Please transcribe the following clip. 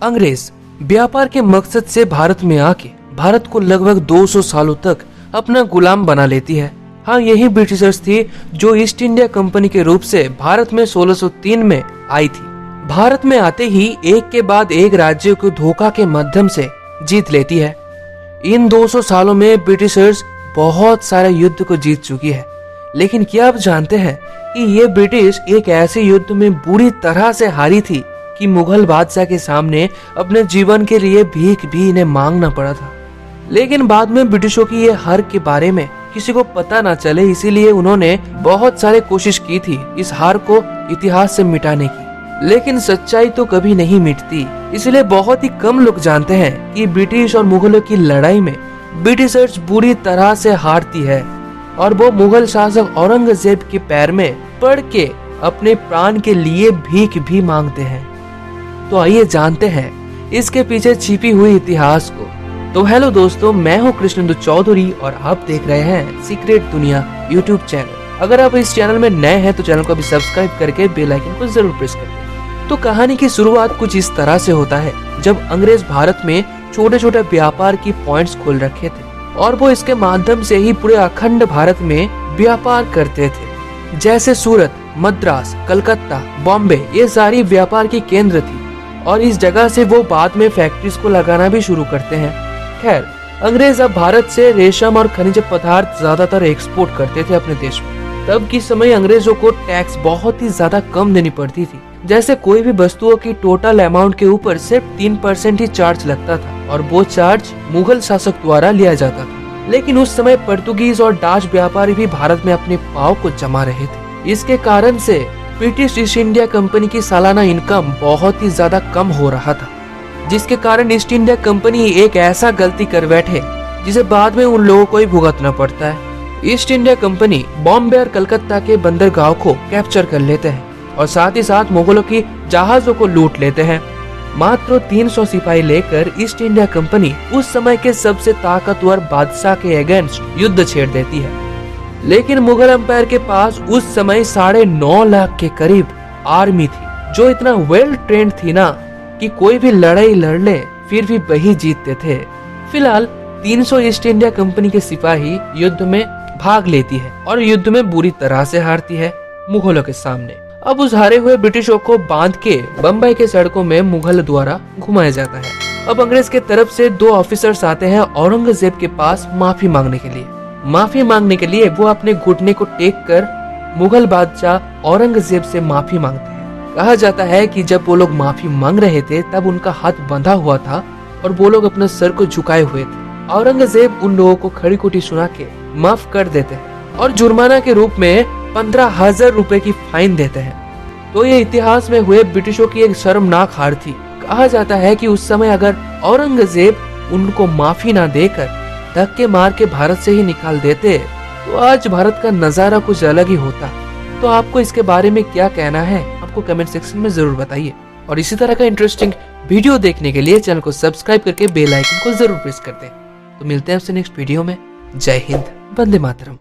अंग्रेज व्यापार के मकसद से भारत में आके भारत को लगभग 200 सालों तक अपना गुलाम बना लेती है। हाँ, यही ब्रिटिशर्स थी जो ईस्ट इंडिया कंपनी के रूप से भारत में 1603 में आई थी। भारत में आते ही एक के बाद एक राज्य को धोखा के माध्यम से जीत लेती है। इन 200 सालों में ब्रिटिशर्स बहुत सारे युद्ध को जीत चुकी है, लेकिन क्या आप जानते हैं कि ये ब्रिटिश एक ऐसे युद्ध में बुरी तरह से हारी थी कि मुगल बादशाह के सामने अपने जीवन के लिए भीख भी इन्हें मांगना पड़ा था। लेकिन बाद में ब्रिटिशों की ये हार के बारे में किसी को पता ना चले, इसीलिए उन्होंने बहुत सारे कोशिश की थी इस हार को इतिहास से मिटाने की, लेकिन सच्चाई तो कभी नहीं मिटती। इसलिए बहुत ही कम लोग जानते हैं कि ब्रिटिश और मुगलों की लड़ाई में ब्रिटिशर्स बुरी तरह से हारती है और वो मुगल शासक औरंगजेब के पैर में पड़ के अपने प्राण के लिए भीख भी मांगते हैं। तो आइए जानते हैं इसके पीछे छिपी हुई इतिहास को। तो हेलो दोस्तों, मैं हूं कृष्णेंदु चौधरी और आप देख रहे हैं सीक्रेट दुनिया यूट्यूब चैनल। अगर आप इस चैनल में नए हैं तो चैनल को भी सब्सक्राइब करके बेल आइकन को जरूर प्रेस कर दें। तो कहानी की शुरुआत कुछ इस तरह से होता है, जब अंग्रेज भारत में छोटे छोटे व्यापार की पॉइंट्स खोल रखे थे और वो इसके माध्यम से ही पूरे अखंड भारत में व्यापार करते थे। जैसे सूरत, मद्रास, कलकत्ता, बॉम्बे, ये सारी व्यापार की केंद्र थी और इस जगह से वो बाद में फैक्ट्रीज को लगाना भी शुरू करते हैं। खैर, अंग्रेज अब भारत से रेशम और खनिज पदार्थ ज्यादातर एक्सपोर्ट करते थे अपने देश में। तब की समय अंग्रेजों को टैक्स बहुत ही ज्यादा कम देनी पड़ती थी। जैसे कोई भी वस्तुओं की टोटल अमाउंट के ऊपर सिर्फ 3% ही चार्ज लगता था और वो चार्ज मुगल शासक द्वारा लिया जाता था। लेकिन उस समय पोर्तुगीज और डच व्यापारी भी भारत में अपने पांव को जमा रहे थे। इसके कारण से ब्रिटिश ईस्ट इंडिया कंपनी की सालाना इनकम बहुत ही ज्यादा कम हो रहा था, जिसके कारण ईस्ट इंडिया कंपनी एक ऐसा गलती कर बैठे जिसे बाद में उन लोगों को ही भुगतना पड़ता है। ईस्ट इंडिया कंपनी बॉम्बे और कलकत्ता के बंदरगाह को कैप्चर कर लेते हैं और साथ ही साथ मुगलों की जहाजों को लूट लेते हैं। मात्र 300 सिपाही लेकर ईस्ट इंडिया कंपनी उस समय के सबसे ताकतवर बादशाह के अगेंस्ट युद्ध छेड़ देती है। लेकिन मुगल एम्पायर के पास उस समय 9.5 लाख के करीब आर्मी थी, जो इतना वेल ट्रेंड थी ना कि कोई भी लड़ाई लड़ ले फिर भी वही जीतते थे। फिलहाल 300 ईस्ट इंडिया कंपनी के सिपाही युद्ध में भाग लेती है और युद्ध में बुरी तरह से हारती है मुगलों के सामने। अब उस हारे हुए ब्रिटिशों को बांध के बम्बई के सड़कों में मुगल द्वारा घुमाया जाता है। अब अंग्रेज के तरफ से 2 ऑफिसर्स आते हैं औरंगजेब के पास माफी मांगने के लिए। माफी मांगने के लिए वो अपने घुटने को टेक कर मुगल बादशाह औरंगजेब से माफी मांगते हैं। कहा जाता है कि जब वो लोग माफी मांग रहे थे तब उनका हाथ बंधा हुआ था और वो लोग अपने सर को झुकाए हुए थे। औरंगजेब उन लोगों को खड़ी खोटी सुना के माफ कर देते हैं और जुर्माना के रूप में 15,000 रुपए की फाइन देते हैं। तो ये इतिहास में हुए ब्रिटिशों की एक शर्मनाक हार थी। कहा जाता है कि उस समय अगर औरंगजेब उनको माफी ना देकर धक्के मार के भारत से ही निकाल देते तो आज भारत का नजारा कुछ अलग ही होता। तो आपको इसके बारे में क्या कहना है, आपको कमेंट सेक्शन में जरूर बताइए। और इसी तरह का इंटरेस्टिंग वीडियो देखने के लिए चैनल को सब्सक्राइब करके बेल आइकन को जरूर प्रेस कर दें। तो मिलते हैं आपसे नेक्स्ट वीडियो में। जय हिंद, वंदे मातरम।